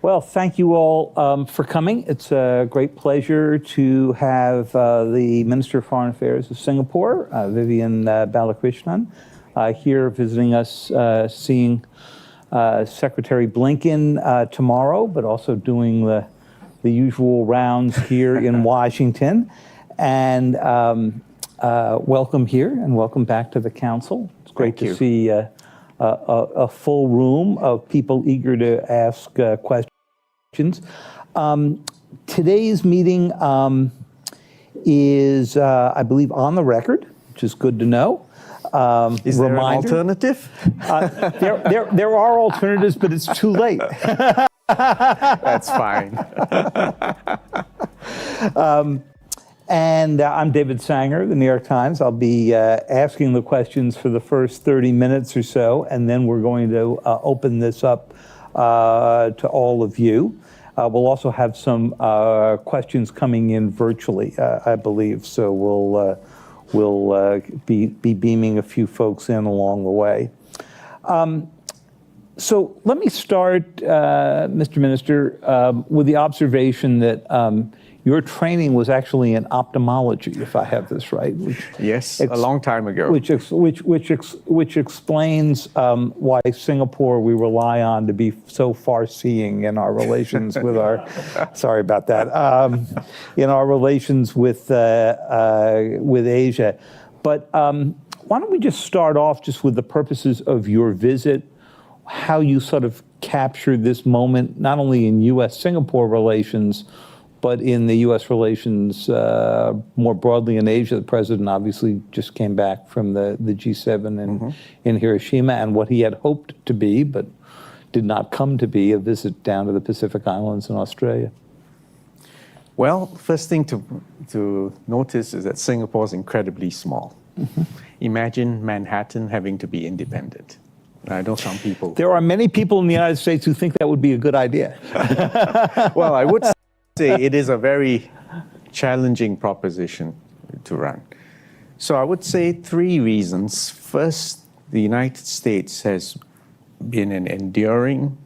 Well, thank you all for coming. It's a great pleasure to have the Minister of Foreign Affairs of Singapore, Vivian Balakrishnan, here visiting us, seeing Secretary Blinken tomorrow, but also doing the usual rounds here in Washington. And welcome here and welcome back to the Council. It's great to see a full room of people eager to ask questions. Today's meeting is, I believe, on the record, which is good to know. Is there an alternative? There are alternatives, but it's too late. That's fine. And I'm David Sanger, the New York Times. I'll be asking the questions for the first 30 minutes or so, and then we're going to open this up to all of you. We'll also have some questions coming in virtually, I believe, so we'll be beaming a few folks in along the way. So let me start, Mr. Minister, with the observation that your training was actually in ophthalmology, if I have this right. Yes, a long time ago. Which explains why Singapore we rely on to be so far-seeing in our relations with our. Sorry about that. In our relations with Asia, but why don't we just start off just with the purposes of your visit, how you sort of captured this moment, not only in U.S.-Singapore relations, but in the U.S. relations more broadly in Asia. The president obviously just came back from the G7 in Hiroshima, and what he had hoped to be, but did not come to be, a visit down to the Pacific Islands in Australia. Well, first thing to notice is that Singapore is incredibly small. Imagine Manhattan having to be independent. I know some people. There are many people in the United States who think that would be a good idea. Well, I would say it is a very challenging proposition to run. So I would say three reasons. First, the United States has been an enduring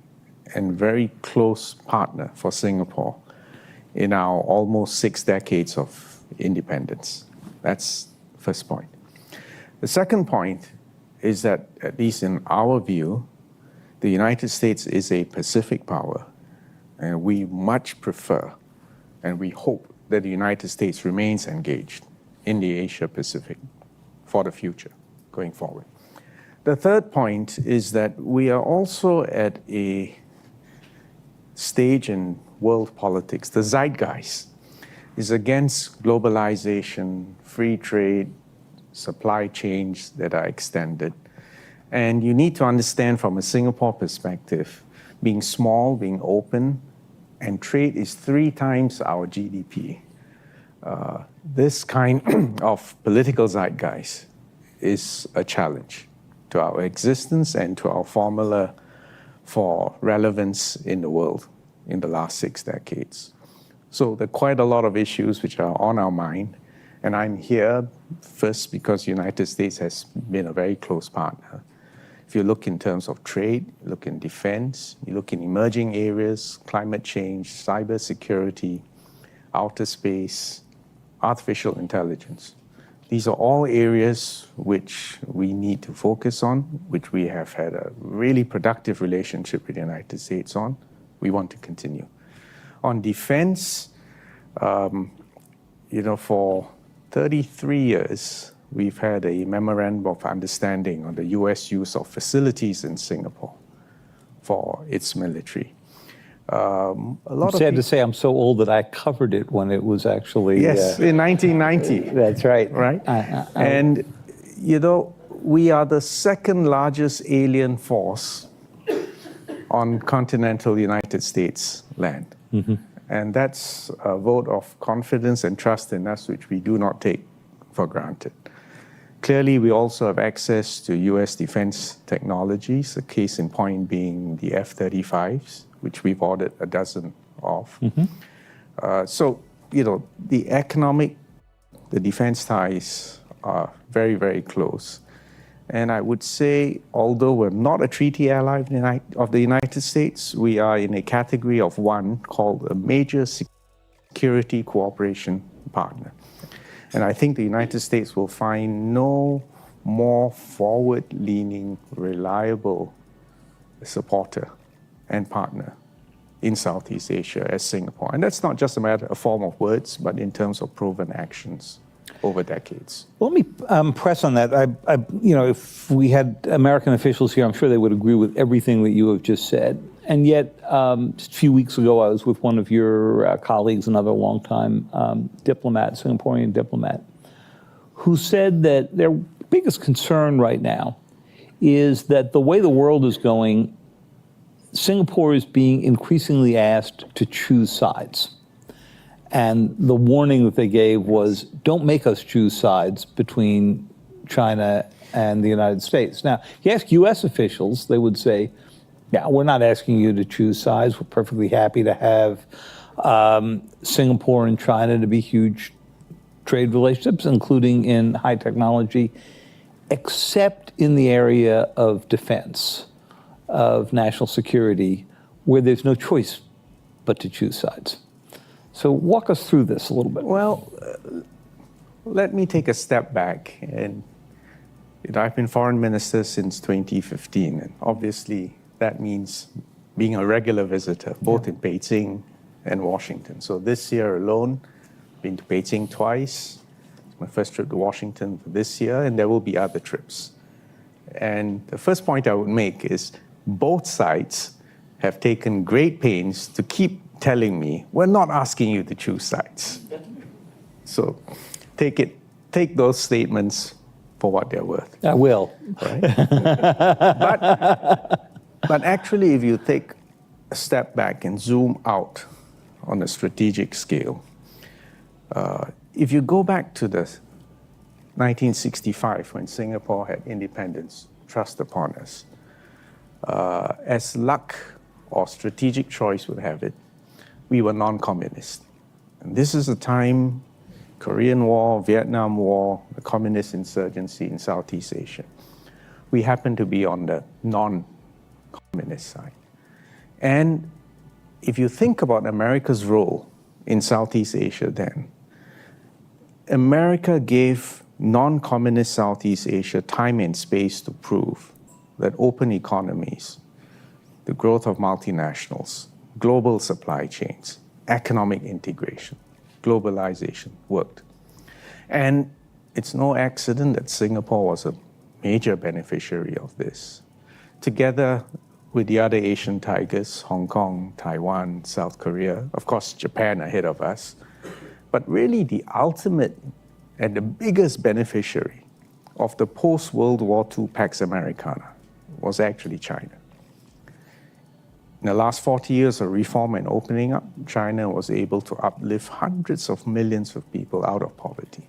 and very close partner for Singapore in our almost 6 decades of independence. That's the first point. The second point is that, at least in our view, the United States is a Pacific power, and we much prefer and we hope that the United States remains engaged in the Asia-Pacific for the future, going forward. The third point is that we are also at a stage in world politics. The zeitgeist is against globalization, free trade, supply chains that are extended. And you need to understand from a Singapore perspective, being small, being open, and trade is 3 times our GDP. This kind of political zeitgeist is a challenge to our existence and to our formula for relevance in the world in the last 6 decades. So there are quite a lot of issues which are on our mind. And I'm here first because the United States has been a very close partner. If you look in terms of trade, you look in defense, you look in emerging areas, climate change, cybersecurity, outer space, artificial intelligence. These are all areas which we need to focus on, which we have had a really productive relationship with the United States on. We want to continue. On defense, for 33 years, we've had a memorandum of understanding on the U.S. use of facilities in Singapore for its military. Sad to say I'm so old that I covered it when it was actually... Yes, in 1990. That's right. Right? And, we are the second largest alien force on continental United States land. And that's a vote of confidence and trust in us, which we do not take for granted. Clearly, we also have access to U.S. defense technologies, a case in point being the F-35s, which we've ordered a dozen of. So, the defense ties are very, very close. And I would say, although we're not a treaty ally of the United States, we are in a category of one called a major security cooperation partner. And I think the United States will find no more forward-leaning, reliable supporter and partner in Southeast Asia as Singapore. And that's not just a form of words, but in terms of proven actions over decades. Let me press on that. If we had American officials here, I'm sure they would agree with everything that you have just said. And yet, just a few weeks ago, I was with one of your colleagues, another longtime diplomat, Singaporean diplomat, who said that their biggest concern right now is that the way the world is going, Singapore is being increasingly asked to choose sides. And the warning that they gave was, don't make us choose sides between China and the United States. Now, if you ask US officials, they would say, yeah, we're not asking you to choose sides. We're perfectly happy to have Singapore and China to be huge trade relationships, including in high technology, except in the area of defense, of national security, where there's no choice but to choose sides. So walk us through this a little bit. Well, let me take a step back. And I've been foreign minister since 2015, and obviously that means being a regular visitor, both in Beijing and Washington. So this year alone, been to Beijing twice. It's my first trip to Washington for this year, and there will be other trips. And the first point I would make is both sides have taken great pains to keep telling me, we're not asking you to choose sides. So take those statements for what they're worth. I will. Right? But actually, if you take a step back and zoom out on a strategic scale, if you go back to the 1965, when Singapore had independence thrust upon us, as luck or strategic choice would have it, we were non-communist. And this is the time, Korean War, Vietnam War, the communist insurgency in Southeast Asia. We happened to be on the non-communist side. And if you think about America's role in Southeast Asia then, America gave non-communist Southeast Asia time and space to prove that open economies, the growth of multinationals, global supply chains, economic integration, globalization worked. And it's no accident that Singapore was a major beneficiary of this. Together with the other Asian tigers, Hong Kong, Taiwan, South Korea, of course, Japan ahead of us, but really the ultimate and the biggest beneficiary of the post-World War II Pax Americana was actually China. In the last 40 years of reform and opening up, China was able to uplift hundreds of millions of people out of poverty,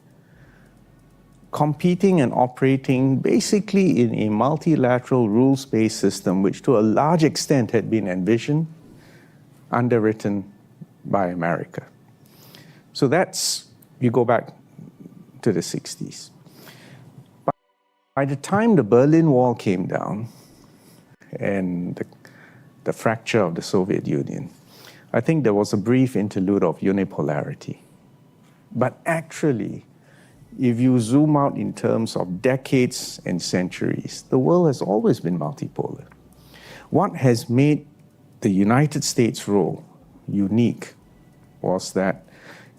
competing and operating basically in a multilateral rules-based system, which to a large extent had been envisioned, underwritten by America. So that's, you go back to the 60s. By the time the Berlin Wall came down and the fracture of the Soviet Union, I think there was a brief interlude of unipolarity. But actually, if you zoom out in terms of decades and centuries, the world has always been multipolar. What has made the United States role unique was that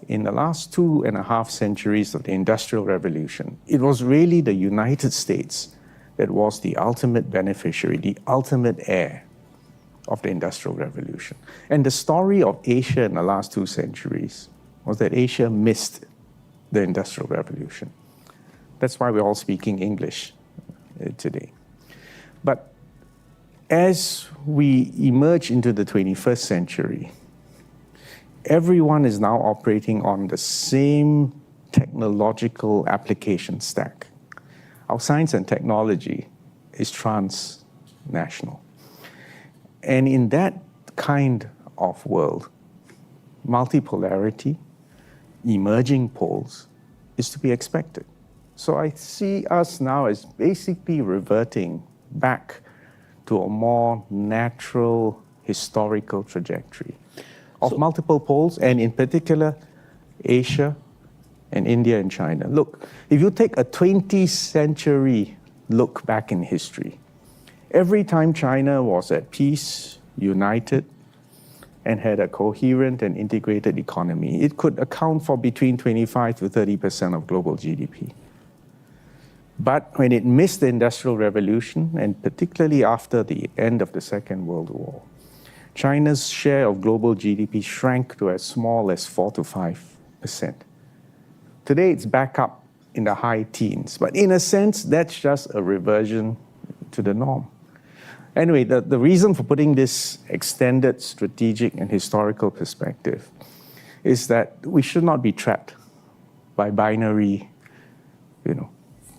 in the last 2.5 centuries of the Industrial Revolution, it was really the United States that was the ultimate beneficiary, the ultimate heir of the Industrial Revolution. And the story of Asia in the last 2 centuries was that Asia missed the Industrial Revolution. That's why we're all speaking English today. But as we emerge into the 21st century, everyone is now operating on the same technological application stack. Our science and technology is transnational. And in that kind of world, multipolarity, emerging poles, is to be expected. So I see us now as basically reverting back to a more natural historical trajectory of multiple poles, and in particular, Asia and India and China. Look, if you take a 20th century look back in history, every time China was at peace, united, and had a coherent and integrated economy, it could account for between 25 to 30% of global GDP. But when it missed the Industrial Revolution, and particularly after the end of the Second World War, China's share of global GDP shrank to as small as 4 to 5%. Today, it's back up in the high teens, but in a sense, that's just a reversion to the norm. Anyway, the reason for putting this extended strategic and historical perspective is that we should not be trapped by binary,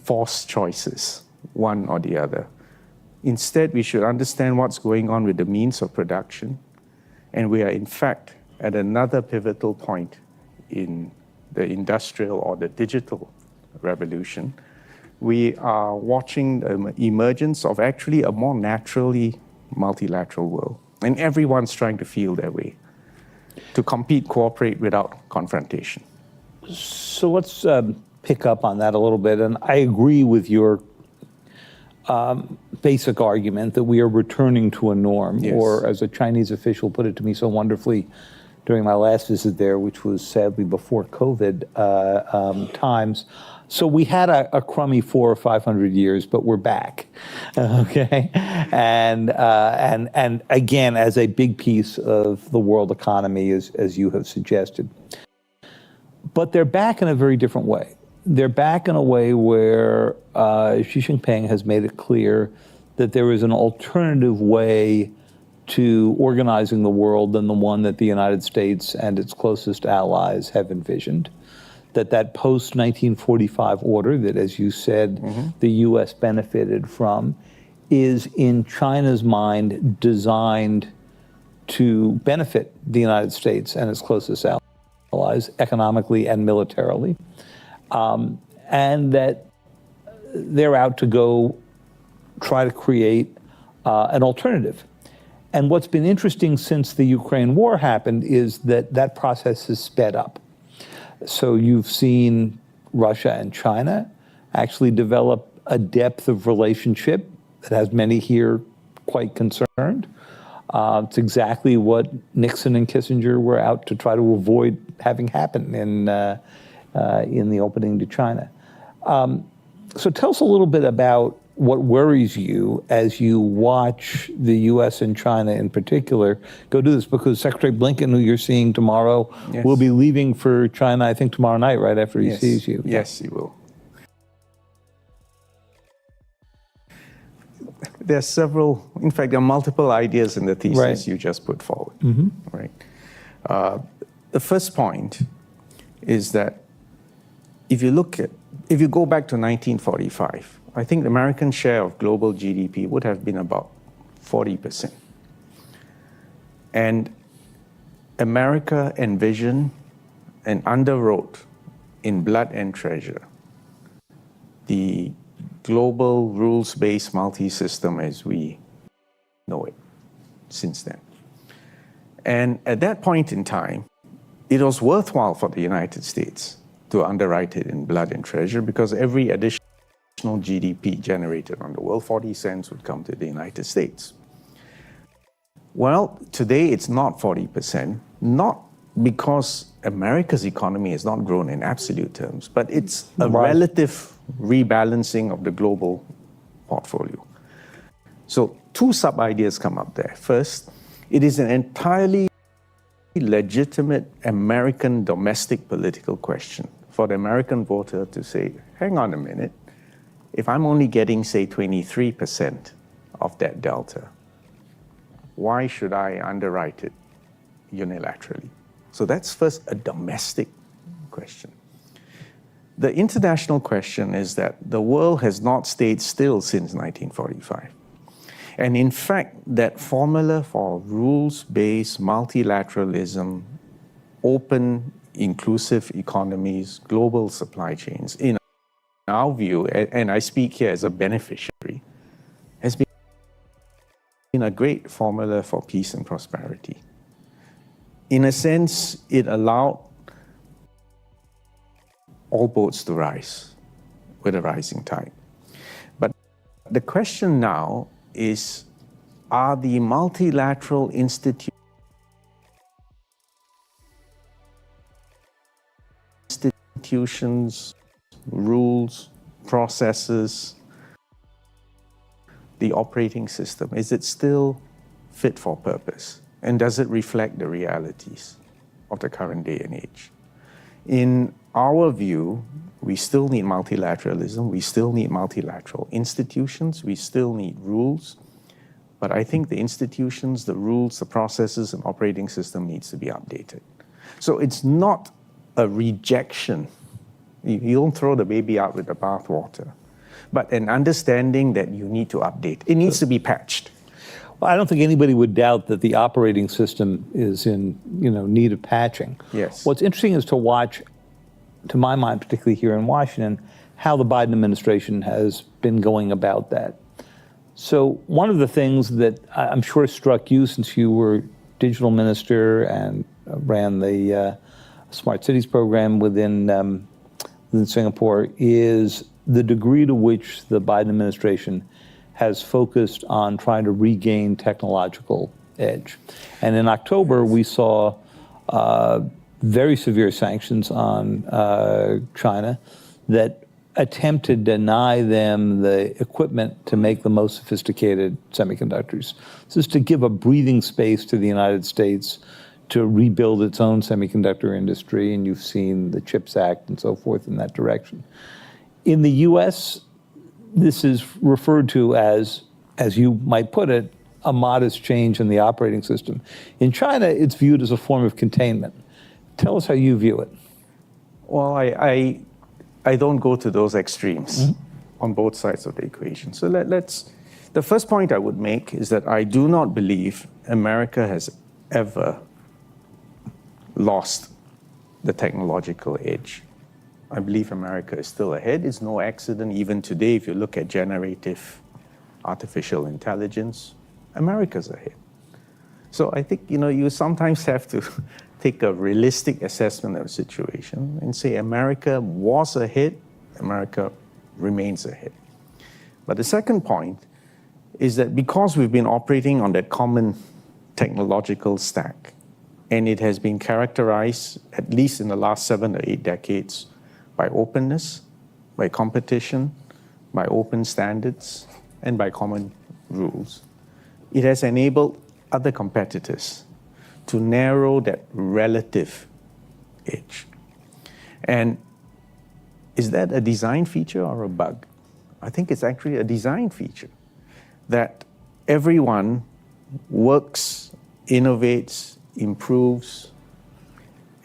forced choices, one or the other. Instead, we should understand what's going on with the means of production, and we are in fact at another pivotal point in the industrial or the digital revolution. We are watching the emergence of actually a more naturally multilateral world, and everyone's trying to feel their way, to compete, cooperate without confrontation. So let's pick up on that a little bit, and I agree with your basic argument that we are returning to a norm, Yes. or as a Chinese official put it to me so wonderfully during my last visit there, which was sadly before COVID times. So we had a crummy 400 or 500 years, but we're back, okay? And again, as a big piece of the world economy, as you have suggested. But they're back in a very different way. They're back in a way where Xi Jinping has made it clear that there is an alternative way to organizing the world than the one that the United States and its closest allies have envisioned. That post-1945 order that, as you said, the U.S. benefited from, is in China's mind designed to benefit the United States and its closest allies economically and militarily, and that they're out to go try to create an alternative. And what's been interesting since the Ukraine war happened is that process has sped up. So you've seen Russia and China actually develop a depth of relationship that has many here quite concerned. It's exactly what Nixon and Kissinger were out to try to avoid having happen in the opening to China. So tell us a little bit about what worries you as you watch the U.S. and China in particular go do this, because Secretary Blinken, who you're seeing tomorrow, Yes. will be leaving for China, I think, tomorrow night, right after he sees you. Yes, he will. There are several, in fact, there are multiple ideas in the thesis you just put forward. Right. The first point is that if you go back to 1945, I think the American share of global GDP would have been about 40%. And America envisioned and underwrote in blood and treasure the global rules-based multi-system as we know it since then. And at that point in time, it was worthwhile for the United States to underwrite it in blood and treasure, because every additional GDP generated on the world, 40 cents would come to the United States. Well, today it's not 40%, not because America's economy has not grown in absolute terms, but it's a relative rebalancing of the global portfolio. So two sub-ideas come up there. First, it is an entirely legitimate American domestic political question for the American voter to say, hang on a minute, if I'm only getting, say, 23% of that delta, why should I underwrite it unilaterally? So that's first a domestic question. The international question is that the world has not stayed still since 1945. And in fact, that formula for rules-based multilateralism, open, inclusive economies, global supply chains, in our view, and I speak here as a beneficiary, has been a great formula for peace and prosperity. In a sense, it allowed all boats to rise with a rising tide. But the question now is, are the multilateral institutions, rules, processes, the operating system, is it still fit for purpose? And does it reflect the realities of the current day and age? In our view, we still need multilateralism, we still need multilateral institutions, we still need rules, but I think the institutions, the rules, the processes, and operating system needs to be updated. So it's not a rejection. You don't throw the baby out with the bathwater, but an understanding that you need to update. It needs to be patched. Well, I don't think anybody would doubt that the operating system is in need of patching. Yes. What's interesting is to watch, to my mind, particularly here in Washington, how the Biden administration has been going about that. So one of the things that I'm sure struck you, since you were digital minister and ran the Smart Cities program within Singapore, is the degree to which the Biden administration has focused on trying to regain technological edge. And in October, we saw very severe sanctions on China that attempt to deny them the equipment to make the most sophisticated semiconductors. This is to give a breathing space to the United States to rebuild its own semiconductor industry, and you've seen the CHIPS Act and so forth in that direction. In the U.S., this is referred to as you might put it, a modest change in the operating system. In China, it's viewed as a form of containment. Tell us how you view it. Well, I don't go to those extremes on both sides of the equation. So the first point I would make is that I do not believe America has ever lost the technological edge. I believe America is still ahead. It's no accident. Even today, if you look at generative artificial intelligence, America's ahead. So I think, you sometimes have to take a realistic assessment of the situation and say America was ahead, America remains ahead. But the second point is that because we've been operating on that common technological stack, and it has been characterized, at least in the last 7 or 8 decades, by openness, by competition, by open standards, and by common rules, it has enabled other competitors to narrow that relative edge. And is that a design feature or a bug? I think it's actually a design feature, that everyone works, innovates, improves,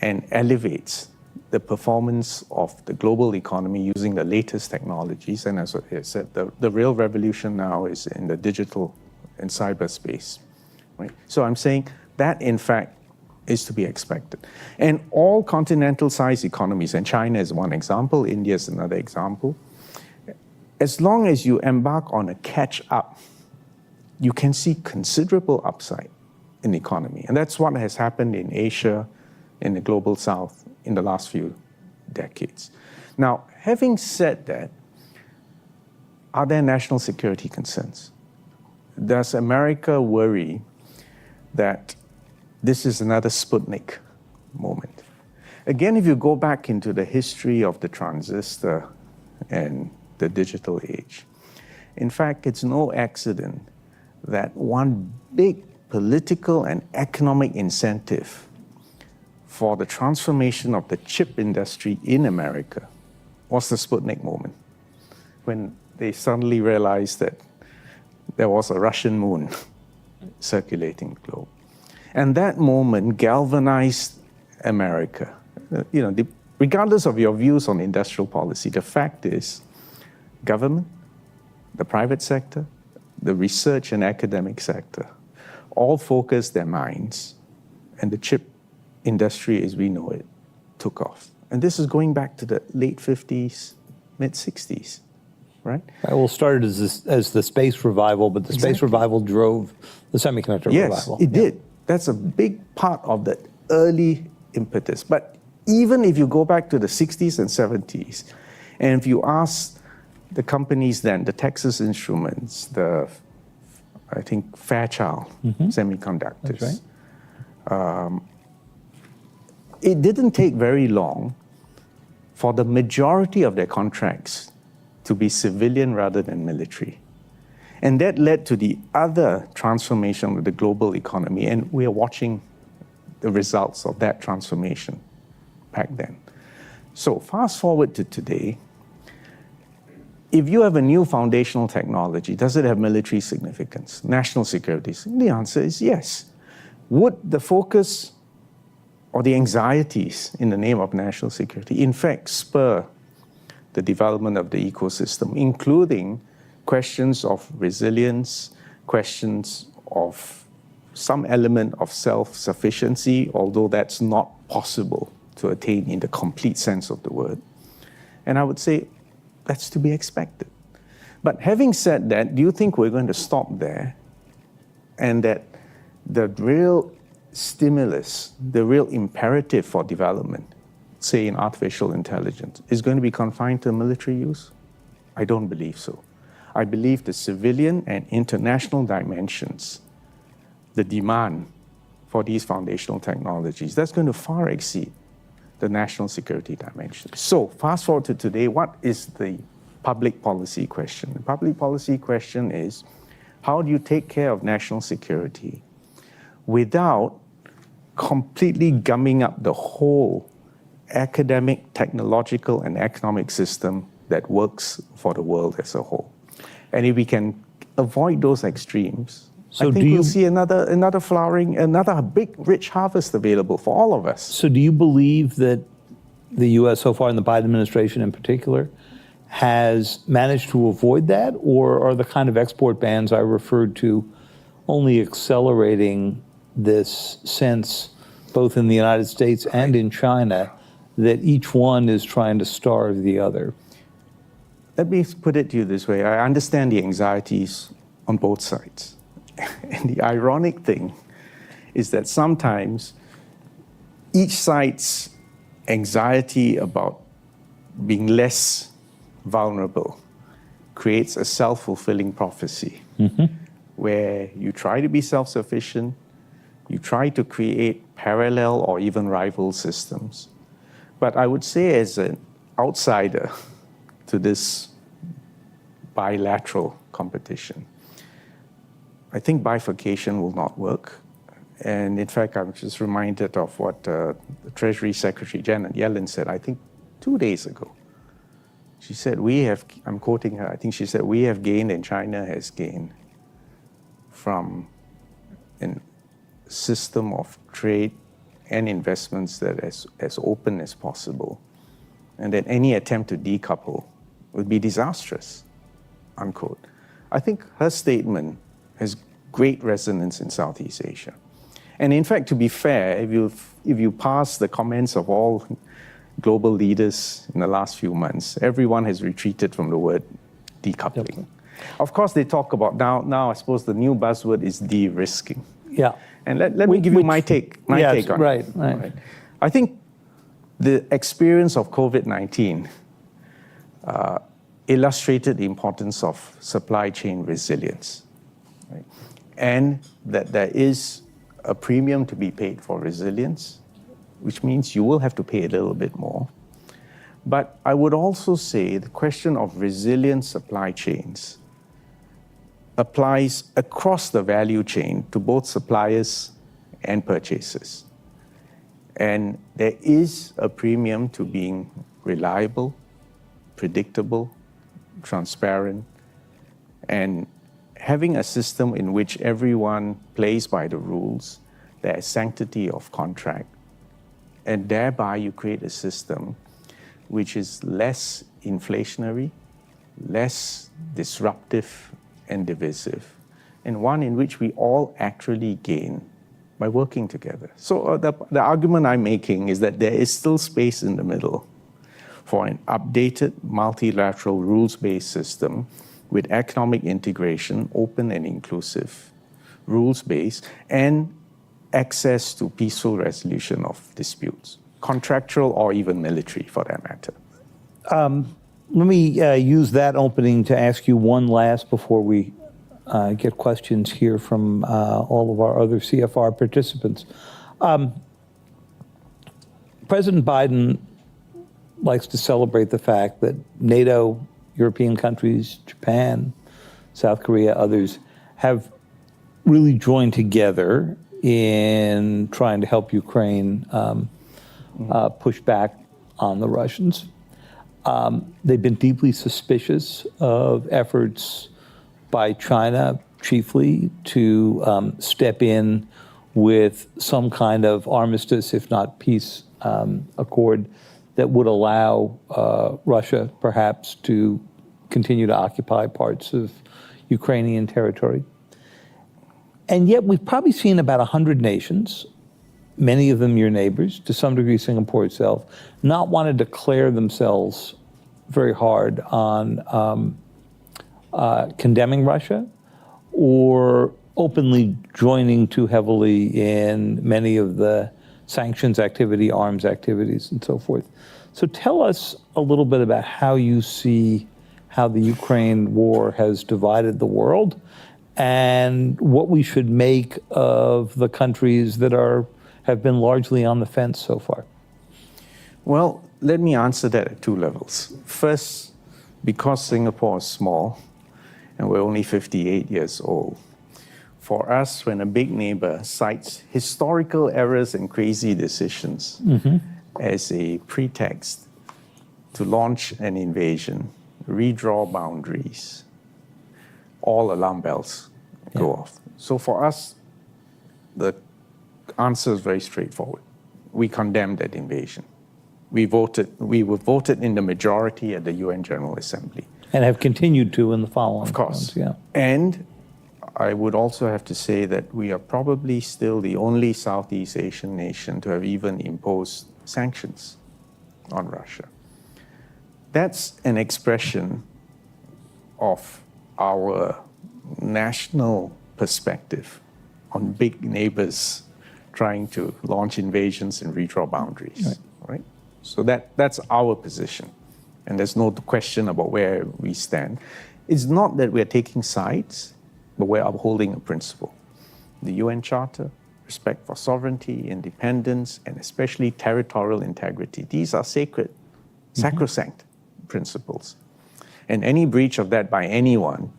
and elevates the performance of the global economy using the latest technologies. And as I said, the real revolution now is in the digital and cyberspace. Right? So I'm saying that, in fact, is to be expected. And all continental-sized economies, and China is one example, India is another example, as long as you embark on a catch-up, you can see considerable upside in the economy. And that's what has happened in Asia, in the global south, in the last few decades. Now, having said that, are there national security concerns? Does America worry that this is another Sputnik moment? Again, if you go back into the history of the transistor and the digital age, in fact, it's no accident that one big political and economic incentive for the transformation of the chip industry in America was the Sputnik moment, when they suddenly realized that there was a Russian moon circulating the globe. And that moment galvanized America. Regardless of your views on industrial policy, the fact is government, the private sector, the research and academic sector all focused their minds, and the chip industry as we know it took off. And this is going back to the late 50s, mid-60s, right? Well, it started as the space revival, but the space revival drove the semiconductor revival. Yes, it did. That's a big part of the early impetus. But even if you go back to the 60s and 70s, and if you ask the companies then, the Texas Instruments, I think Fairchild Semiconductors, That's right. It didn't take very long for the majority of their contracts to be civilian rather than military. And that led to the other transformation of the global economy, and we are watching the results of that transformation back then. So fast forward to today, if you have a new foundational technology, does it have military significance, national security? The answer is yes. Would the focus or the anxieties in the name of national security in fact spur the development of the ecosystem, including questions of resilience, questions of some element of self-sufficiency, although that's not possible to attain in the complete sense of the word? And I would say that's to be expected. But having said that, do you think we're going to stop there and that the real stimulus, the real imperative for development, say in artificial intelligence, is going to be confined to military use? I don't believe so. I believe the civilian and international dimensions, the demand for these foundational technologies, that's going to far exceed the national security dimension. So fast forward to today, what is the public policy question? The public policy question is, how do you take care of national security without completely gumming up the whole academic, technological, and economic system that works for the world as a whole? And if we can avoid those extremes, So I think we'll see another flowering, another big, rich harvest available for all of us. So do you believe that the U.S. so far, and the Biden administration in particular, has managed to avoid that? Or are the kind of export bans I referred to only accelerating this sense, both in the United States and in China, that each one is trying to starve the other? Let me put it to you this way. I understand the anxieties on both sides. And the ironic thing is that sometimes each side's anxiety about being less vulnerable creates a self-fulfilling prophecy where you try to be self-sufficient, you try to create parallel or even rival systems. But I would say, as an outsider to this bilateral competition, I think bifurcation will not work. And in fact, I'm just reminded of what the Treasury Secretary Janet Yellen said, I think 2 days ago. She said, I'm quoting her, I think she said, we have gained and China has gained from a system of trade and investments that is as open as possible, and that any attempt to decouple would be disastrous, unquote. I think her statement has great resonance in Southeast Asia. And in fact, to be fair, if you pass the comments of all global leaders in the last few months, everyone has retreated from the word decoupling. Yep. Of course, they talk about now I suppose the new buzzword is de-risking. Yeah. And let me give you my take on it. Right. I think the experience of COVID-19 illustrated the importance of supply chain resilience, right? And that there is a premium to be paid for resilience, which means you will have to pay a little bit more. But I would also say the question of resilient supply chains applies across the value chain to both suppliers and purchasers. And there is a premium to being reliable, predictable, transparent, and having a system in which everyone plays by the rules, there is sanctity of contract, and thereby you create a system which is less inflationary, less disruptive and divisive, and one in which we all actually gain by working together. So the argument I'm making is that there is still space in the middle for an updated multilateral rules-based system with economic integration, open and inclusive, rules-based, and access to peaceful resolution of disputes, contractual or even military for that matter. Let me use that opening to ask you one last before we get questions here from all of our other CFR participants. President Biden likes to celebrate the fact that NATO, European countries, Japan, South Korea, others have really joined together in trying to help Ukraine push back on the Russians. They've been deeply suspicious of efforts by China, chiefly, to step in with some kind of armistice, if not peace accord, that would allow Russia, perhaps, to continue to occupy parts of Ukrainian territory. And yet we've probably seen about 100 nations, many of them your neighbors, to some degree Singapore itself, not want to declare themselves very hard on condemning Russia or openly joining too heavily in many of the sanctions activity, arms activities, and so forth. So tell us a little bit about how you see how the Ukraine war has divided the world and what we should make of the countries that have been largely on the fence so far. Well, let me answer that at two levels. First, because Singapore is small and we're only 58 years old, for us, when a big neighbor cites historical errors and crazy decisions as a pretext to launch an invasion, redraw boundaries, all alarm bells go off. So for us, the answer is very straightforward. We condemn that invasion. We were voted in the majority at the UN General Assembly. And have continued to in the following. Of course. Months, yeah. And I would also have to say that we are probably still the only Southeast Asian nation to have even imposed sanctions on Russia. That's an expression of our national perspective on big neighbors trying to launch invasions and redraw boundaries, right? So that's our position. And there's no question about where we stand. It's not that we're taking sides, but we're upholding a principle. The UN Charter, respect for sovereignty, independence, and especially territorial integrity. These are sacrosanct principles. And any breach of that by anyone,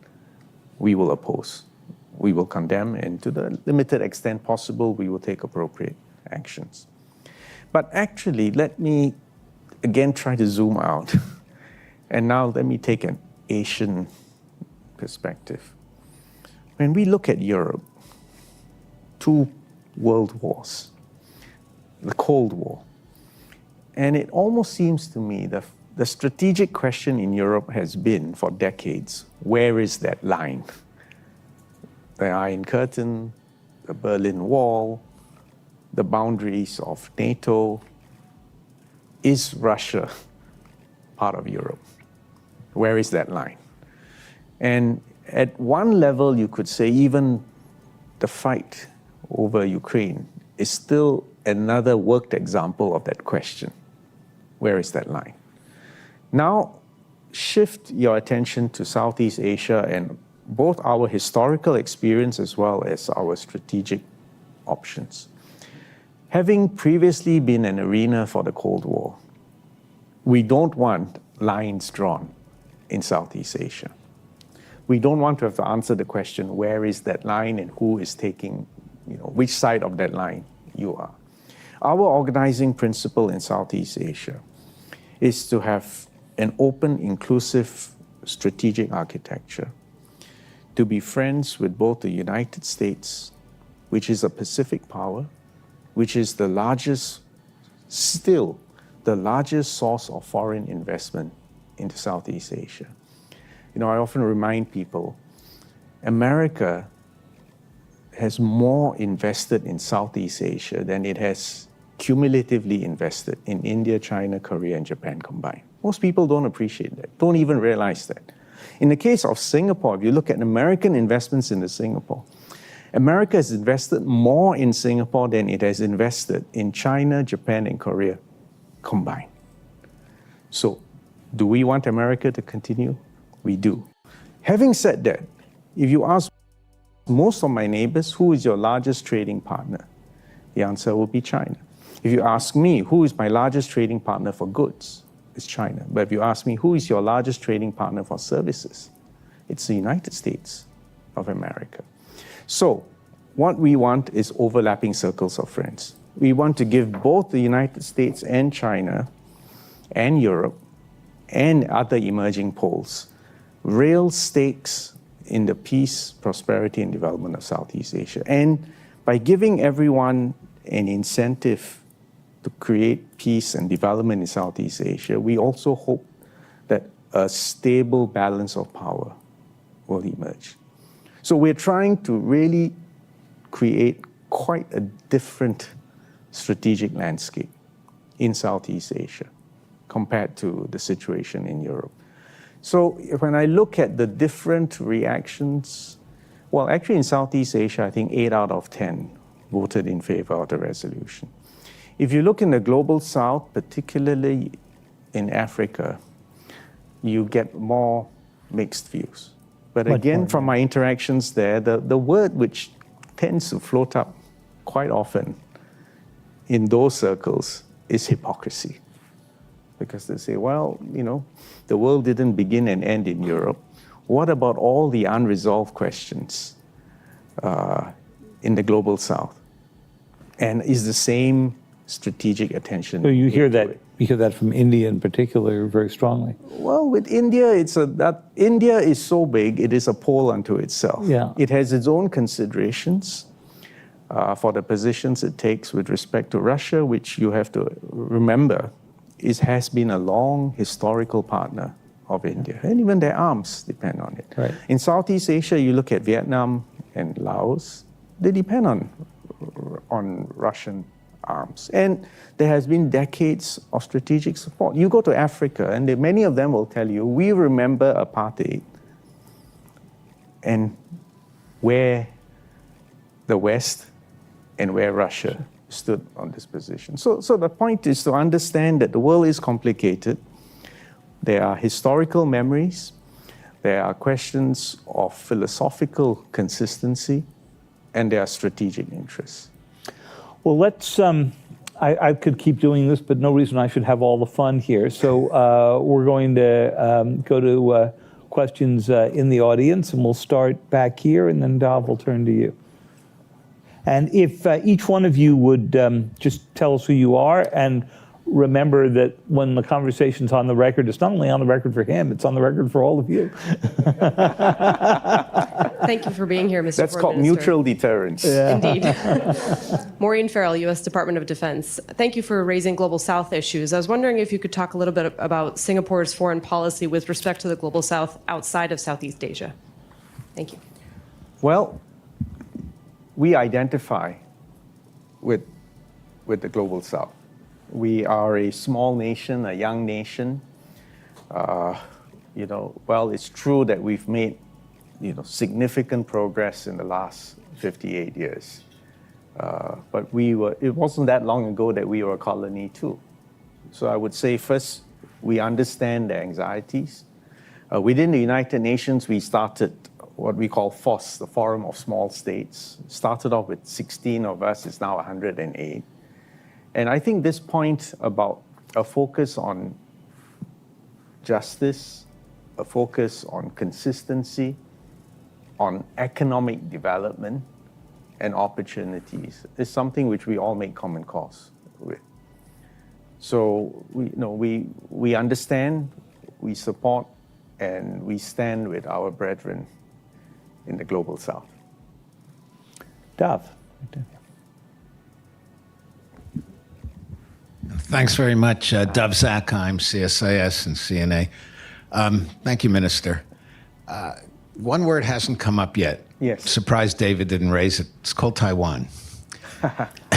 we will oppose. We will condemn, and to the limited extent possible, we will take appropriate actions. But actually, let me again try to zoom out. And now let me take an Asian perspective. When we look at Europe, 2 world wars, the Cold War, and it almost seems to me that the strategic question in Europe has been for decades, where is that line? The Iron Curtain, the Berlin Wall, the boundaries of NATO. Is Russia part of Europe? Where is that line? And at one level, you could say even the fight over Ukraine is still another worked example of that question. Where is that line? Now, shift your attention to Southeast Asia and both our historical experience as well as our strategic options. Having previously been an arena for the Cold War, we don't want lines drawn in Southeast Asia. We don't want to have to answer the question, where is that line and who is taking, which side of that line you are. Our organizing principle in Southeast Asia is to have an open, inclusive, strategic architecture, to be friends with both the United States, which is a Pacific power, which is still the largest source of foreign investment into Southeast Asia. I often remind people, America has more invested in Southeast Asia than it has cumulatively invested in India, China, Korea, and Japan combined. Most people don't appreciate that, don't even realize that. In the case of Singapore, if you look at American investments into Singapore, America has invested more in Singapore than it has invested in China, Japan, and Korea combined. So, do we want America to continue? We do. Having said that, if you ask most of my neighbors, who is your largest trading partner? The answer will be China. If you ask me, who is my largest trading partner for goods? It's China. But if you ask me, who is your largest trading partner for services? It's the United States of America. So, what we want is overlapping circles of friends. We want to give both the United States and China and Europe and other emerging poles real stakes in the peace, prosperity, and development of Southeast Asia. And by giving everyone an incentive to create peace and development in Southeast Asia, we also hope that a stable balance of power will emerge. So we're trying to really create quite a different strategic landscape in Southeast Asia compared to the situation in Europe. So when I look at the different reactions, well, actually in Southeast Asia, I think 8 out of 10 voted in favor of the resolution. If you look in the global south, particularly in Africa, you get more mixed views. But again, from my interactions there, the word which tends to float up quite often in those circles is hypocrisy. Because they say, well, you know, the world didn't begin and end in Europe. What about all the unresolved questions in the global south? And is the same strategic attention? So you hear that from India in particular very strongly. Well, with India, India is so big, it is a pole unto itself. Yeah. It has its own considerations for the positions it takes with respect to Russia, which you have to remember has been a long historical partner of India. And even their arms depend on it. Right. In Southeast Asia, you look at Vietnam and Laos, they depend on Russian arms. And there has been decades of strategic support. You go to Africa, and many of them will tell you, we remember apartheid and where the West and where Russia stood on this position. So the point is to understand that the world is complicated. There are historical memories. There are questions of philosophical consistency, and there are strategic interests. Well, let's, I could keep doing this, but no reason I should have all the fun here. So we're going to go to questions in the audience, and we'll start back here, and then Dav will turn to you. And if each one of you would just tell us who you are, and remember that when the conversation's on the record, it's not only on the record for him, it's on the record for all of you. Thank you for being here, Mr. That's Foreign called Minister. mutual deterrence. Yeah. Indeed. Maureen Farrell, U.S. Department of Defense. Thank you for raising Global South issues. I was wondering if you could talk a little bit about Singapore's foreign policy with respect to the Global South outside of Southeast Asia. Thank you. Well, we identify with the Global South. We are a small nation, a young nation. Well, it's true that we've made significant progress in the last 58 years. But it wasn't that long ago that we were a colony too. So I would say first, we understand the anxieties. Within the United Nations, we started what we call FOSS, the Forum of Small States. Started off with 16 of us, it's now 108. And I think this point about a focus on justice, a focus on consistency, on economic development and opportunities is something which we all make common cause with. So we understand, we support, and we stand with our brethren in the Global South. Dav. Thanks very much, Dov Zakheim, CSIS and CNA. Thank you, Minister. One word hasn't come up yet. Yes. Surprised David didn't raise it. It's called Taiwan.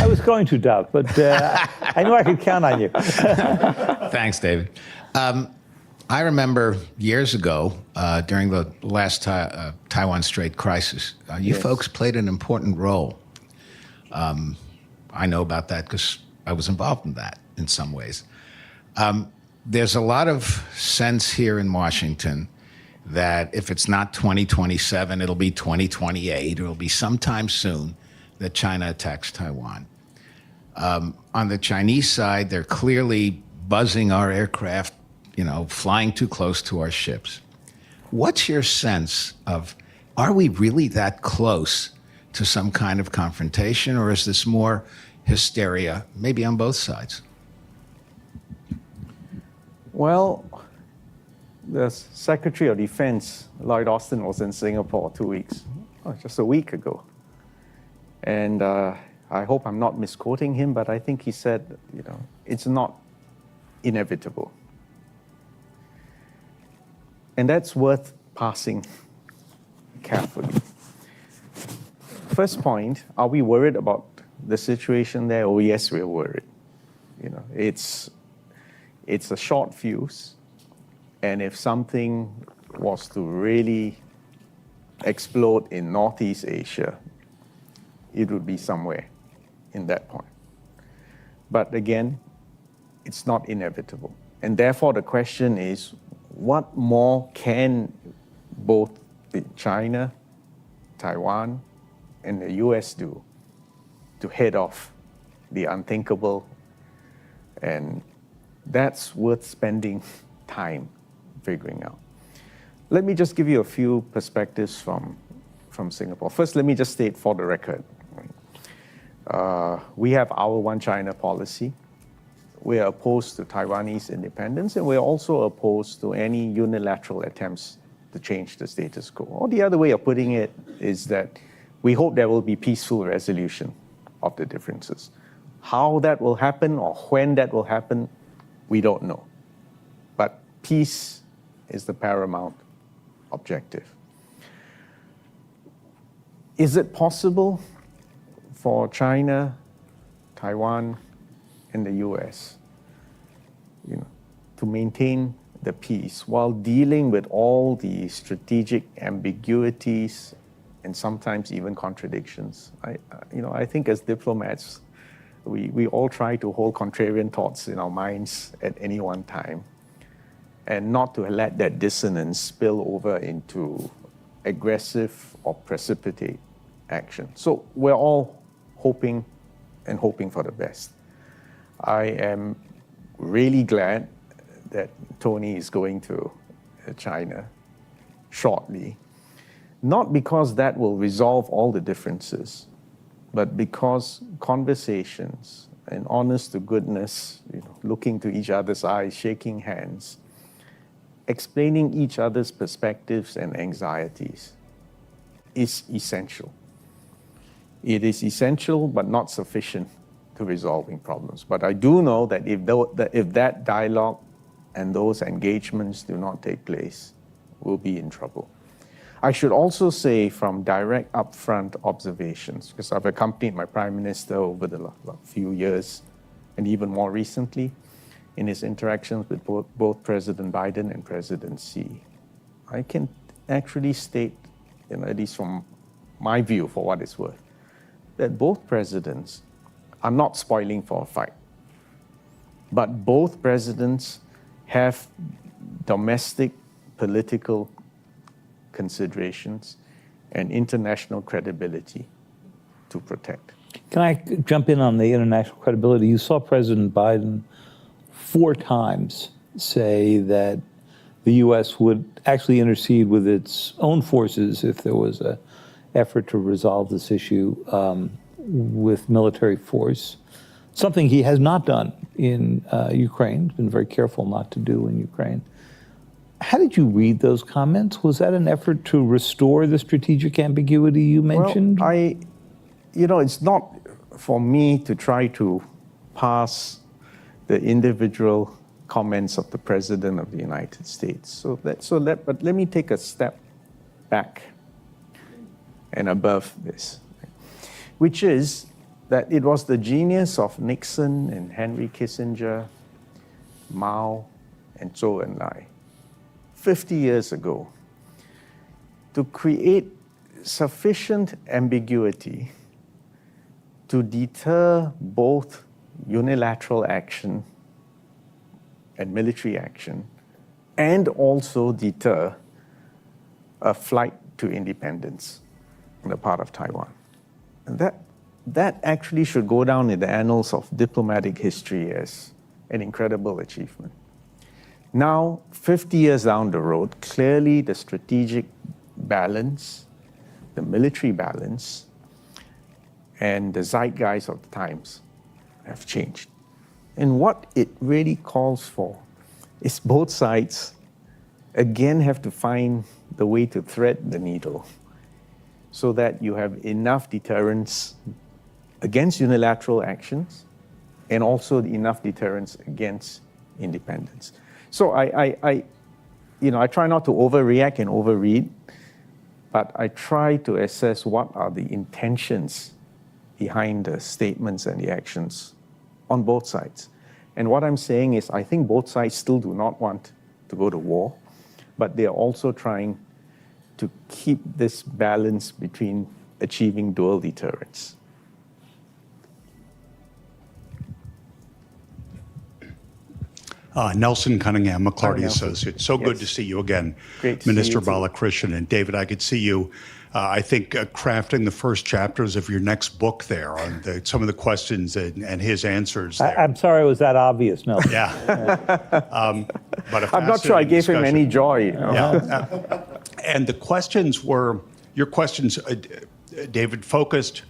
I was going to, Dov, but I knew I could count on you. Thanks, David. I remember years ago, during the last Taiwan Strait crisis, you Yes. folks played an important role. I know about that because I was involved in that in some ways. There's a lot of sense here in Washington that if it's not 2027, it'll be 2028, or it'll be sometime soon that China attacks Taiwan. On the Chinese side, they're clearly buzzing our aircraft, flying too close to our ships. What's your sense of, are we really that close to some kind of confrontation, or is this more hysteria, maybe on both sides? Well, the Secretary of Defense, Lloyd Austin, was in Singapore 2 weeks, just a week ago. And I hope I'm not misquoting him, but I think he said, it's not inevitable. And that's worth parsing carefully. First point, are we worried about the situation there? Oh, yes, we're worried. It's a short fuse. And if something was to really explode in Northeast Asia, it would be somewhere in that point. But again, it's not inevitable. And therefore, the question is, what more can both China, Taiwan, and the US do to head off the unthinkable? And that's worth spending time figuring out. Let me just give you a few perspectives from Singapore. First, let me just state for the record, we have our One China policy. We are opposed to Taiwanese independence, and we're also opposed to any unilateral attempts to change the status quo. Or the other way of putting it is that we hope there will be peaceful resolution of the differences. How that will happen or when that will happen, we don't know. But peace is the paramount objective. Is it possible for China, Taiwan, and the US, to maintain the peace while dealing with all the strategic ambiguities and sometimes even contradictions? I think as diplomats, we all try to hold contrarian thoughts in our minds at any one time, and not to let that dissonance spill over into aggressive or precipitate action. So we're all hoping for the best. I am really glad that Tony is going to China shortly, not because that will resolve all the differences, but because conversations and honest to goodness, looking to each other's eyes, shaking hands, explaining each other's perspectives and anxieties is essential. It is essential, but not sufficient to resolving problems. But I do know that if that dialogue and those engagements do not take place, we'll be in trouble. I should also say from direct upfront observations, because I've accompanied my Prime Minister over the few years, and even more recently, in his interactions with both President Biden and President Xi, I can actually state, at least from my view, for what it's worth, that both presidents are not spoiling for a fight. But both presidents have domestic political considerations and international credibility to protect. Can I jump in on the international credibility? You saw President Biden 4 times say that the U.S. would actually intercede with its own forces if there was an effort to resolve this issue with military force, something he has not done in Ukraine. He's been very careful not to do in Ukraine. How did you read those comments? Was that an effort to restore the strategic ambiguity you mentioned? Well, it's not for me to try to pass the individual comments of the President of the United States. But let me take a step back and above this, which is that it was the genius of Nixon and Henry Kissinger, Mao, and Zhou Enlai 50 years ago to create sufficient ambiguity to deter both unilateral action and military action, and also deter a flight to independence on the part of Taiwan. And that actually should go down in the annals of diplomatic history as an incredible achievement. Now, 50 years down the road, clearly the strategic balance, the military balance, and the zeitgeist of the times have changed. And what it really calls for is both sides again have to find the way to thread the needle so that you have enough deterrence against unilateral actions and also enough deterrence against independence. So I try not to overreact and overread, but I try to assess what are the intentions behind the statements and the actions on both sides. And what I'm saying is I think both sides still do not want to go to war, but they are also trying to keep this balance between achieving dual deterrence. Nelson Cunningham, McClarty Nelson. Associates. So good to see you again, Great to see Minister you too. Balakrishnan. And David, I could see you, I think, crafting the first chapters of your next book there on some of the questions and his answers there. I'm sorry it was that obvious, Nelson. Yeah. But a I'm not sure I fascinating gave him discussion. any joy. You know? Yeah. And the questions were, your questions, David, focused,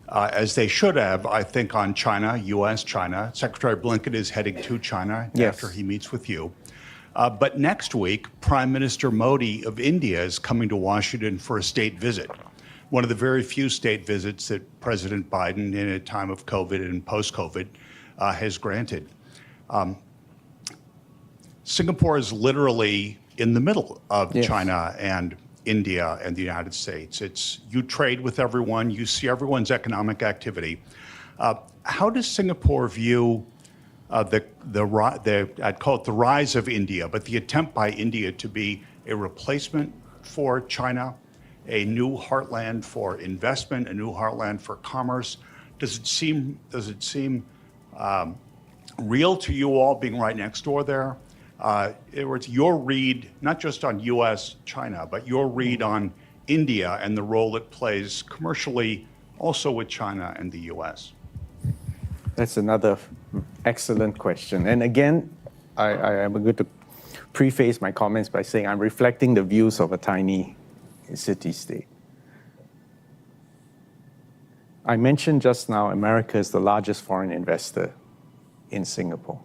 as they should have, I think, on China, U.S., China. Secretary Blinken is heading to China Yes. after he meets with you. But next week, Prime Minister Modi of India is coming to Washington for a state visit. One of the very few state visits that President Biden, in a time of COVID and post-COVID, has granted. Singapore is literally in the middle of Yes. China and India and the United States. You trade with everyone, you see everyone's economic activity. How does Singapore view I'd call it the rise of India, but the attempt by India to be a replacement for China, a new heartland for investment, a new heartland for commerce? Does it seem real to you all being right next door there? In other words, your read, not just on U.S., China, but your read on India and the role it plays commercially also with China and the U.S. That's another excellent question. And again, I am going to preface my comments by saying I'm reflecting the views of a tiny city-state. I mentioned just now America is the largest foreign investor in Singapore.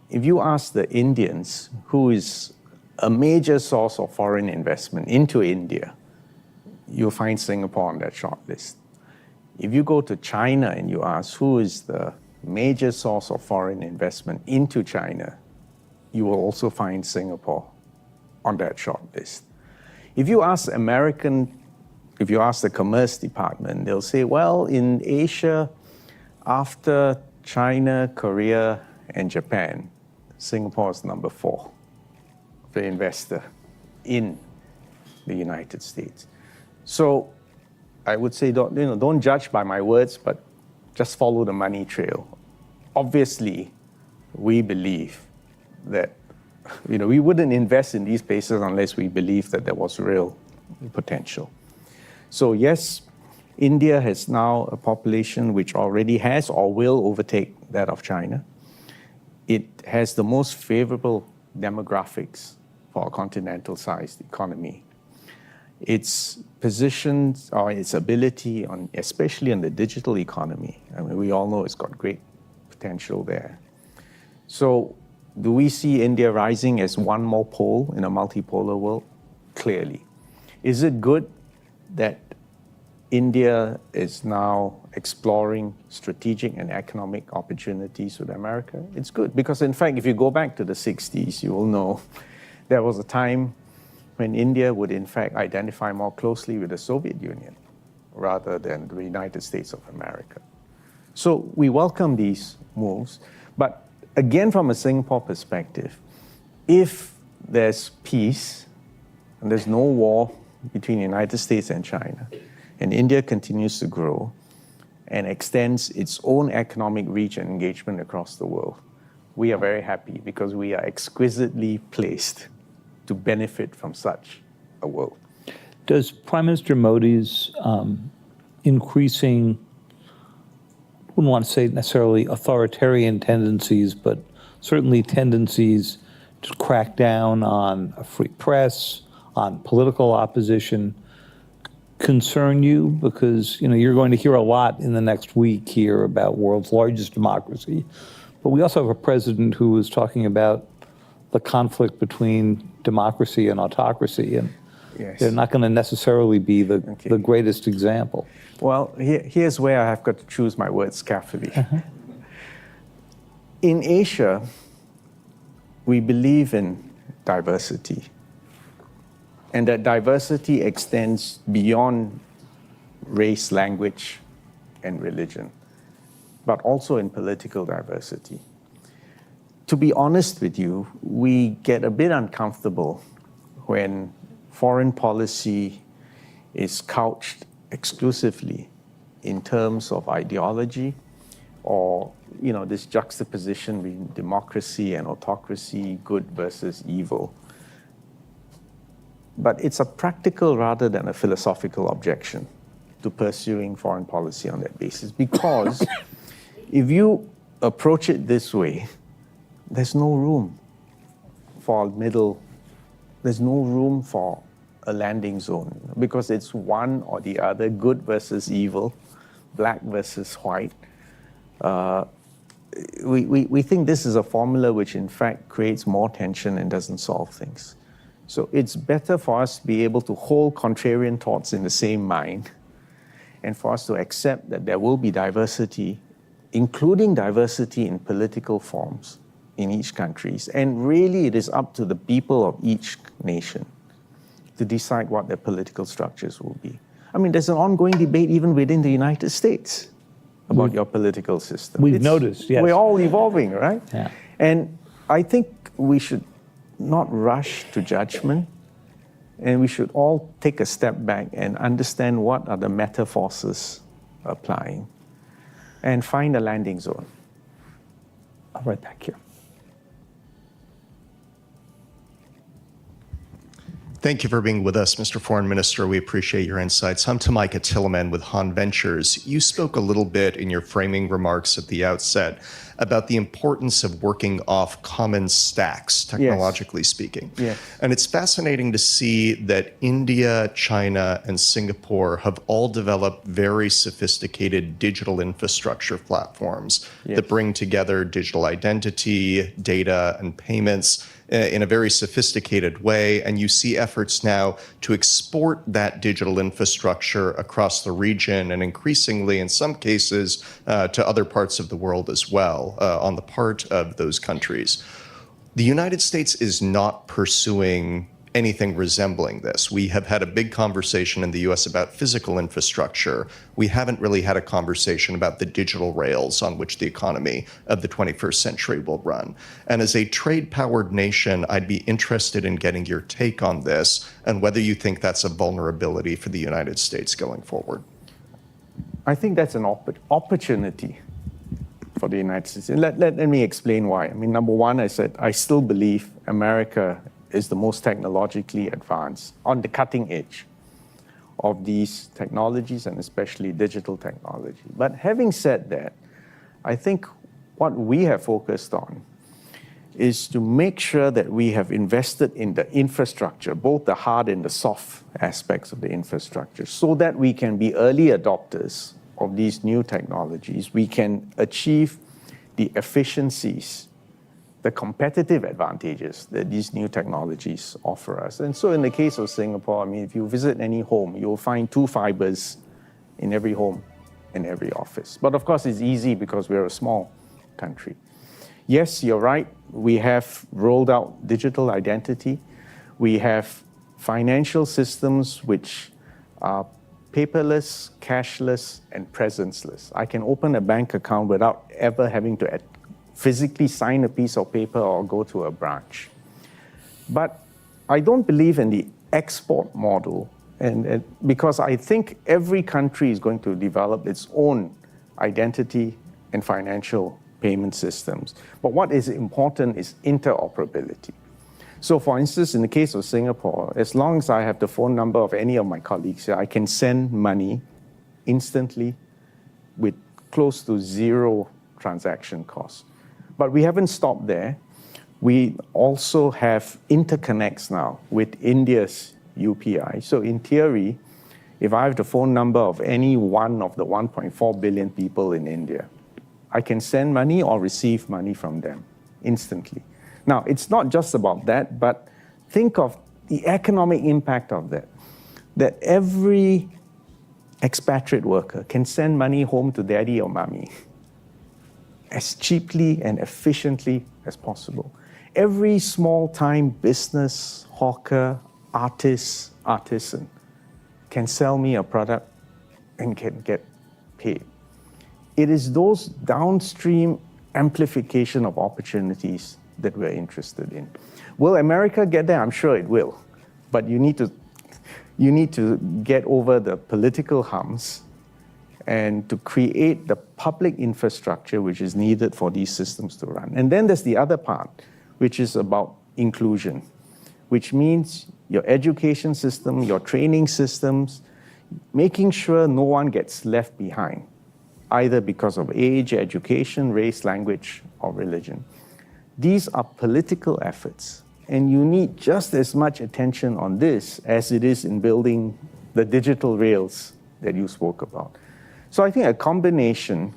If you ask the Indians, who is a major source of foreign investment into India, you'll find Singapore on that short list. If you go to China and you ask who is the major source of foreign investment into China, you will also find Singapore on that short list. If you ask the Commerce Department, they'll say, well, in Asia, after China, Korea, and Japan, Singapore is number 4 for investor in the United States. So I would say don't judge by my words, but just follow the money trail. Obviously, we believe that we wouldn't invest in these places unless we believed that there was real potential. So yes, India has now a population which already has or will overtake that of China. It has the most favorable demographics for a continental-sized economy. Its positions or its ability, especially on the digital economy, I mean, we all know it's got great potential there. So do we see India rising as one more pole in a multipolar world? Clearly. Is it good that India is now exploring strategic and economic opportunities with America? It's good because, in fact, if you go back to the 60s, you will know there was a time when India would, in fact, identify more closely with the Soviet Union rather than the United States of America. So we welcome these moves, but again, from a Singapore perspective, if there's peace and there's no war between the United States and China, and India continues to grow and extends its own economic reach and engagement across the world, we are very happy because we are exquisitely placed to benefit from such a world. Does Prime Minister Modi's increasing, I wouldn't want to say necessarily authoritarian tendencies, but certainly tendencies to crack down on a free press, on political opposition, concern you? Because you're going to hear a lot in the next week here about world's largest democracy, but we also have a president who is talking about the conflict between democracy and autocracy, and Yes. they're not going to necessarily be the greatest example. Well, here's where I have got to choose my words carefully. In Asia, we believe in diversity, and that diversity extends beyond race, language, and religion, but also in political diversity. To be honest with you, we get a bit uncomfortable when foreign policy is couched exclusively in terms of ideology, or this juxtaposition between democracy and autocracy, good versus evil. But it's a practical rather than a philosophical objection to pursuing foreign policy on that basis, because if you approach it this way, there's no room for there's no room for a landing zone, because it's one or the other, good versus evil, black versus white. We think this is a formula which in fact creates more tension and doesn't solve things. So it's better for us to be able to hold contrarian thoughts in the same mind, and for us to accept that there will be diversity, including diversity in political forms in each country. And really it is up to the people of each nation to decide what their political structures will be. I mean, there's an ongoing debate even within the United States about your political system. We've noticed, yes. We're all evolving, right? Yeah. And I think we should not rush to judgment, and we should all take a step back and understand what are the meta forces applying and find a landing zone. Right back here. Thank you for being with us, Mr. Foreign Minister. We appreciate your insights. I'm Tamika Tilleman with Han Ventures. You spoke a little bit in your framing remarks at the outset about the importance of working off common stacks, technologically speaking. Yes. And it's fascinating to see that India, China, and Singapore have all developed very sophisticated digital infrastructure platforms that bring together digital identity, data, and payments in a very sophisticated way, and you see efforts now to export that digital infrastructure across the region and increasingly, in some cases, to other parts of the world as well, on the part of those countries. The United States is not pursuing anything resembling this. We have had a big conversation in the US about physical infrastructure. We haven't really had a conversation about the digital rails on which the economy of the 21st century will run. And as a trade-powered nation, I'd be interested in getting your take on this and whether you think that's a vulnerability for the United States going forward. I think that's an opportunity for the United States. Let me explain why. I mean, number one, I said, I still believe America is the most technologically advanced, on the cutting edge of these technologies, and especially digital technology. But having said that, I think what we have focused on is to make sure that we have invested in the infrastructure, both the hard and the soft aspects of the infrastructure, so that we can be early adopters of these new technologies. We can achieve the efficiencies, the competitive advantages that these new technologies offer us. And so in the case of Singapore, I mean, if you visit any home, you'll find 2 fibers in every home, in every office. But of course, it's easy because we're a small country. Yes, you're right. We have rolled out digital identity. We have financial systems which are paperless, cashless, and presenceless. I can open a bank account without ever having to physically sign a piece of paper or go to a branch. But I don't believe in the export model, and because I think every country is going to develop its own identity and financial payment systems. But what is important is interoperability. So for instance, in the case of Singapore, as long as I have the phone number of any of my colleagues here, I can send money instantly with close to zero transaction costs. But we haven't stopped there. We also have interconnects now with India's UPI. So in theory, if I have the phone number of any one of the 1.4 billion people in India, I can send money or receive money from them instantly. Now, it's not just about that, but think of the economic impact of that. That every expatriate worker can send money home to daddy or mommy as cheaply and efficiently as possible. Every small-time business, hawker, artist, artisan can sell me a product and can get paid. It is those downstream amplification of opportunities that we're interested in. Will America get there? I'm sure it will. But you need to get over the political humps and to create the public infrastructure which is needed for these systems to run. And then there's the other part, which is about inclusion, which means your education system, your training systems, making sure no one gets left behind, either because of age, education, race, language, or religion. These are political efforts, and you need just as much attention on this as it is in building the digital rails that you spoke about. So I think a combination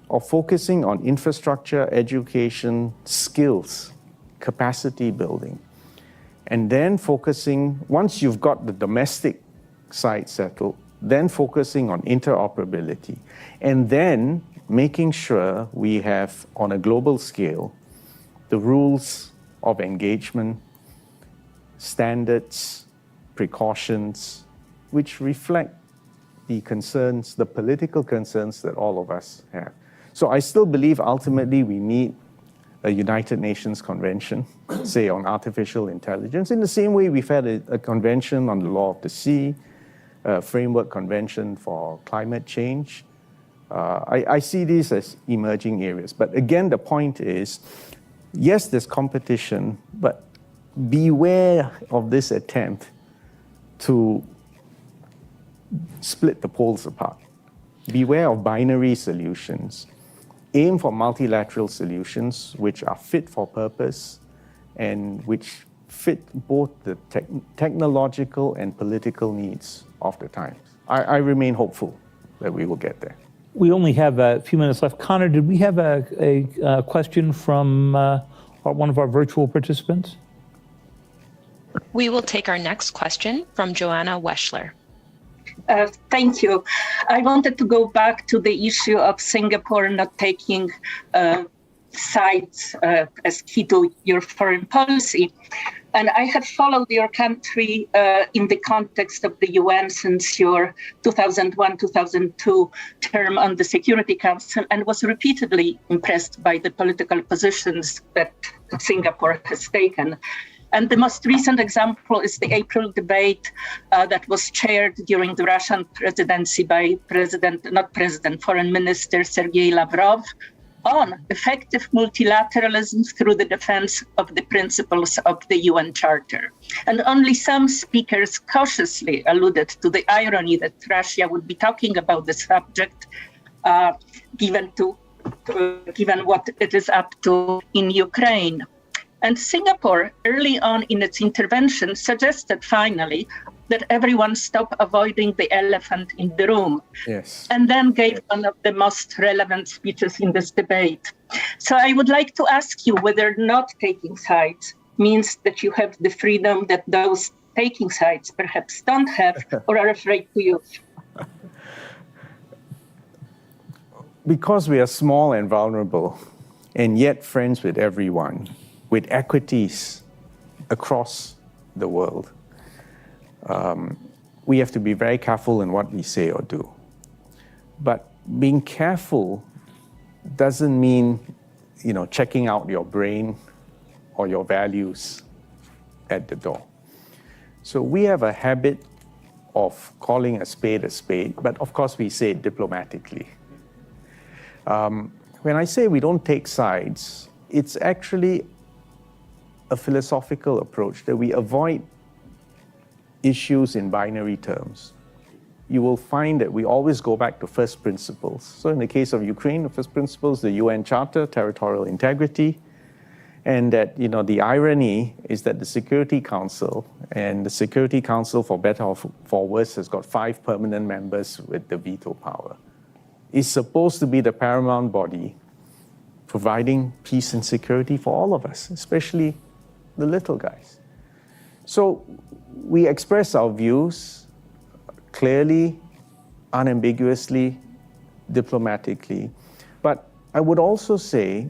of focusing on infrastructure, education, skills, capacity building, and then focusing, once you've got the domestic side settled, then focusing on interoperability, and then making sure we have, on a global scale, the rules of engagement, standards, precautions, which reflect the concerns, the political concerns that all of us have. So I still believe ultimately we need a United Nations convention, say on artificial intelligence, in the same way we've had a convention on the law of the sea, a framework convention for climate change. I see these as emerging areas. But again, the point is, yes, there's competition, but beware of this attempt to split the poles apart. Beware of binary solutions. Aim for multilateral solutions which are fit for purpose and which fit both the technological and political needs of the times. I remain hopeful that we will get there. We only have a few minutes left. Connor, did we have a question from one of our virtual participants? We will take our next question from Joanna Weschler. Thank you. I wanted to go back to the issue of Singapore not taking sides as key to your foreign policy. And I have followed your country in the context of the UN since your 2001-2002 term on the Security Council, and was repeatedly impressed by the political positions that Singapore has taken. And the most recent example is the April debate that was chaired during the Russian presidency by Foreign Minister Sergei Lavrov on effective multilateralism through the defense of the principles of the UN Charter. And only some speakers cautiously alluded to the irony that Russia would be talking about the subject, given what it is up to in Ukraine. And Singapore, early on in its intervention, suggested finally that everyone stop avoiding the elephant in the room. Yes. And then gave one of the most relevant speeches in this debate. So I would like to ask you whether not taking sides means that you have the freedom that those taking sides perhaps don't have or are afraid to use. Because we are small and vulnerable, and yet friends with everyone, with equities across the world, we have to be very careful in what we say or do. But being careful doesn't mean, checking out your brain or your values at the door. So we have a habit of calling a spade, but of course we say it diplomatically. When I say we don't take sides, it's actually a philosophical approach that we avoid issues in binary terms. You will find that we always go back to first principles. So in the case of Ukraine, the first principles, the UN Charter, territorial integrity, and that, the irony is that the Security Council, and the Security Council, for better or for worse, has got 5 permanent members with the veto power, is supposed to be the paramount body providing peace and security for all of us, especially the little guys. So we express our views clearly, unambiguously, diplomatically. But I would also say,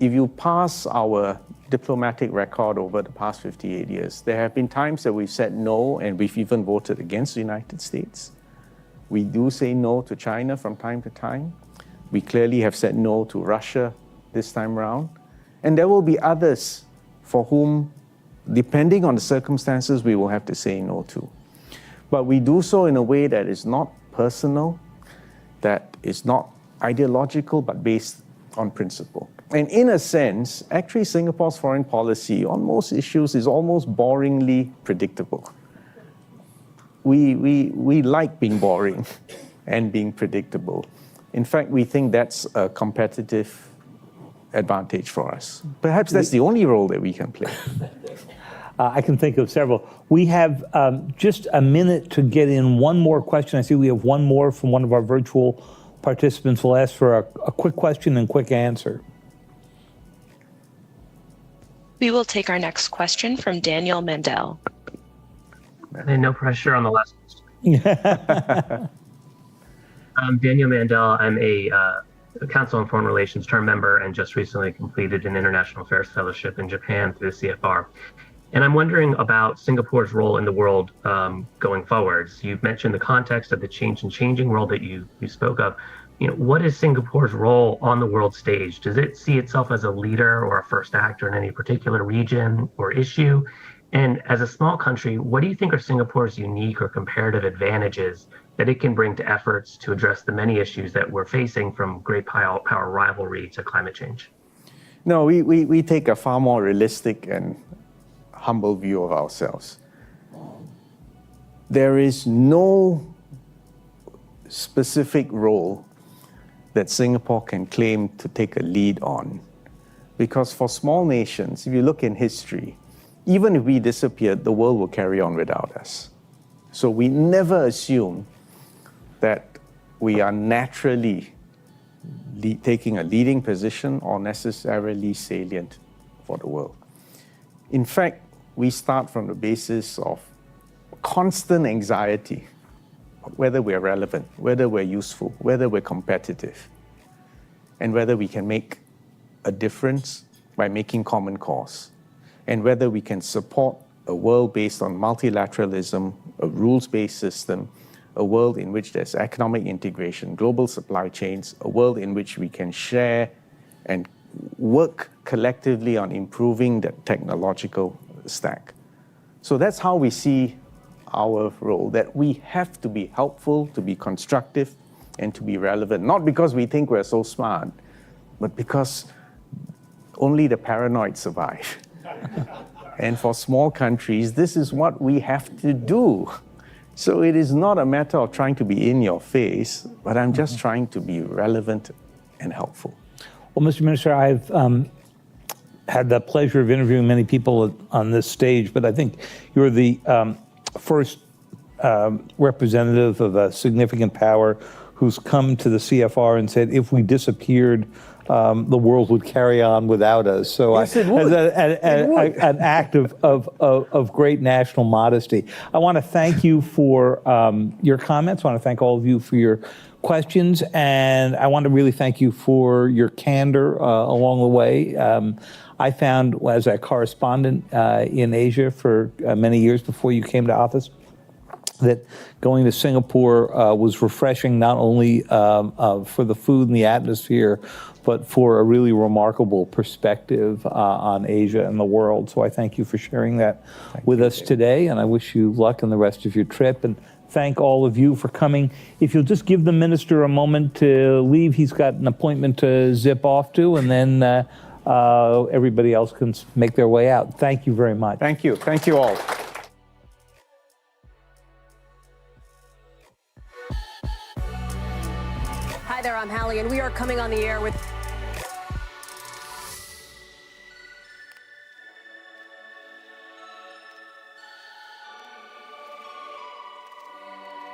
if you pass our diplomatic record over the past 58 years, there have been times that we've said no, and we've even voted against the United States. We do say no to China from time to time. We clearly have said no to Russia this time around. And there will be others for whom, depending on the circumstances, we will have to say no to. But we do so in a way that is not personal, that is not ideological, but based on principle. And in a sense, actually Singapore's foreign policy on most issues is almost boringly predictable. We like being boring and being predictable. In fact, we think that's a competitive advantage for us. Perhaps that's the only role that we can play. I can think of several. We have just a minute to get in one more question. I see we have one more from one of our virtual participants. We'll ask for a quick question and quick answer. We will take our next question from Daniel Mandel. No pressure on the last question. I'm Daniel Mandel. I'm a Council on Foreign Relations term member and just recently completed an International Affairs Fellowship in Japan through the CFR. And I'm wondering about Singapore's role in the world going forwards. You've mentioned the context of the changing world that you spoke of. What is Singapore's role on the world stage? Does it see itself as a leader or a first actor in any particular region or issue? And as a small country, what do you think are Singapore's unique or comparative advantages that it can bring to efforts to address the many issues that we're facing, from great power rivalry to climate change? No, we take a far more realistic and humble view of ourselves. There is no specific role that Singapore can claim to take a lead on. Because for small nations, if you look in history, even if we disappeared, the world will carry on without us. So we never assume that we are naturally taking a leading position or necessarily salient for the world. In fact, we start from the basis of constant anxiety, whether we're relevant, whether we're useful, whether we're competitive, and whether we can make a difference by making common cause, and whether we can support a world based on multilateralism, a rules-based system, a world in which there's economic integration, global supply chains, a world in which we can share and work collectively on improving the technological stack. So that's how we see our role, that we have to be helpful, to be constructive, and to be relevant, not because we think we're so smart, but because only the paranoid survive. And for small countries, this is what we have to do. So it is not a matter of trying to be in your face, but I'm just trying to be relevant and helpful. Well, Mr. Minister, I've had the pleasure of interviewing many people on this stage, but I think you're the first representative of a significant power who's come to the CFR and said, if we disappeared, the world would carry on without us. So yes, it would. An act of great national modesty. I want to thank you for your comments. I want to thank all of you for your questions. And I want to really thank you for your candor along the way. I found, as a correspondent in Asia for many years before you came to office, that going to Singapore was refreshing, not only for the food and the atmosphere, but for a really remarkable perspective on Asia and the world. So I thank you for sharing that with us today, and I wish you luck in the rest of your trip, and thank all of you for coming. If you'll just give the minister a moment to leave, he's got an appointment to zip off to, and then everybody else can make their way out. Thank you very much. Thank you. Thank you all. Hi there, I'm Hallie, and we are coming on the air with